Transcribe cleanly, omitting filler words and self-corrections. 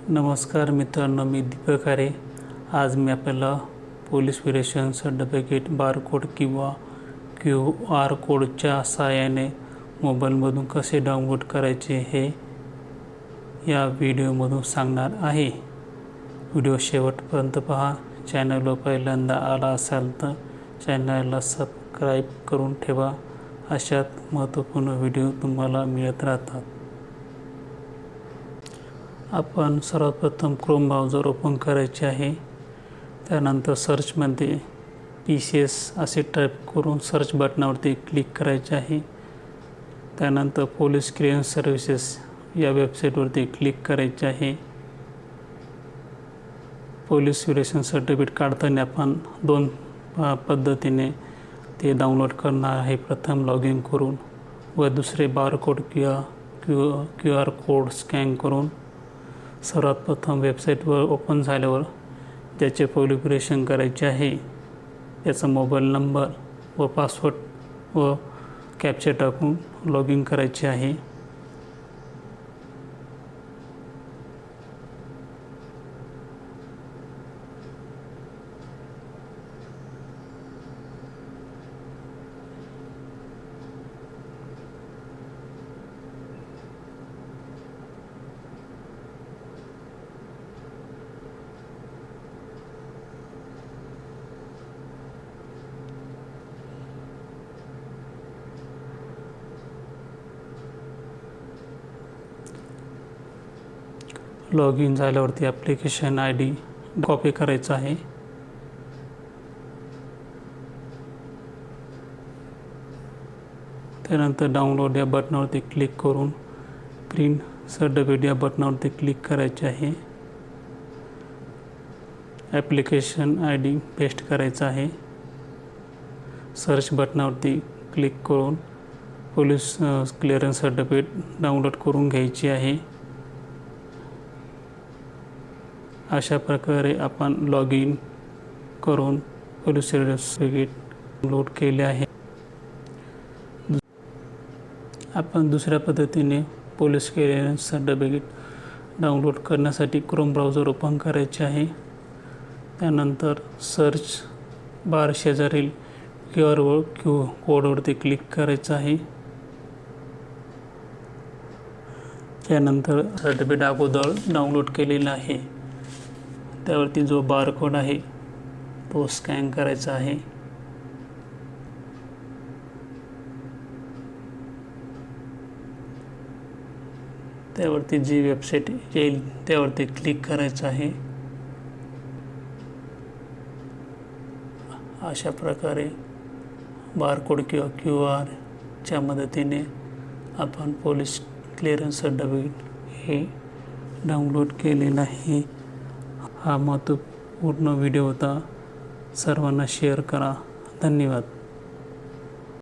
नमस्कार मित्रांनो, मी दीपक आरे. आज मी आपल्याला पोलीस व्हेरिफिकेशन सर्टिफिकेट बारकोड किंवा QR कोडच्या सहाय्याने मोबाईलमधून कसे डाउनलोड करायचे हे या व्हिडिओमधून सांगणार आहे. व्हिडिओ शेवटपर्यंत पहा. चॅनलवर पहिल्यांदा आला असाल तर चॅनलला सबस्क्राईब करून ठेवा. अशाच महत्त्वपूर्ण व्हिडिओ तुम्हाला मिळत राहतात. आपण सर्वप्रथम क्रोम ब्राउझर ओपन करायचे आहे. त्यानंतर सर्चमध्ये PCS असे टाईप करून सर्च बटनावरती क्लिक करायचे आहे. त्यानंतर पोलीस क्लिअरन्स सर्व्हिसेस या वेबसाईटवरती क्लिक करायचे आहे. पोलीस व्हेरिफिकेशन सर्टिफिकेट काढताना आपण दोन पद्धतीने ते डाउनलोड करणार आहे. प्रथम लॉग इन करून व दुसरे बारकोड किंवा QR कोड स्कॅन करून. सर्वात प्रथम वेबसाईटवर ओपन झाल्यावर त्याचे व्हेरिफिकेशन करायचे आहे. त्याचा मोबाईल नंबर व पासवर्ड व कॅप्चा टाकून लॉग इन करायचे आहे. लॉग इन झाल्यावरती ॲप्लिकेशन ID कॉपी करायचा आहे. त्यानंतर डाउनलोड या बटनावरती क्लिक करून प्रिंट सर्टिफिकेट या बटनावरती क्लिक करायचे आहे. ॲप्लिकेशन ID पेस्ट करायचा आहे. सर्च बटनावरती क्लिक करून पोलीस क्लिअरन्स सर्टिफिकेट डाउनलोड करून घ्यायची आहे. अशा प्रकारे आपण लॉग इन करून पोलीस सर्टिफिकेट डाउनलोड केले आहे. आपण दुसऱ्या पद्धतीने पोलीस क्लिअरन्स सर्टिफिकेट डाउनलोड करण्यासाठी क्रोम ब्राउझर ओपन करायचे आहे. त्यानंतर सर्च बार शेजारील QR कोडवरती क्लिक करायचं आहे. त्यानंतर सर्टिफिकेट अगोदर डाउनलोड केलेला आहे त्यावरती जो बारकोड आहे तो स्कॅन करायचा आहे. त्यावरती जी वेबसाईट येईल त्यावरती क्लिक करायचं आहे. अशा प्रकारे बारकोड किंवा QRच्या मदतीने आपण पोलीस क्लिअरन्स सर्टिफिकेट हे डाउनलोड केलेलं आहे. हा महत्त्वपूर्ण व्हिडिओ होता. सर्वांना शेअर करा. धन्यवाद.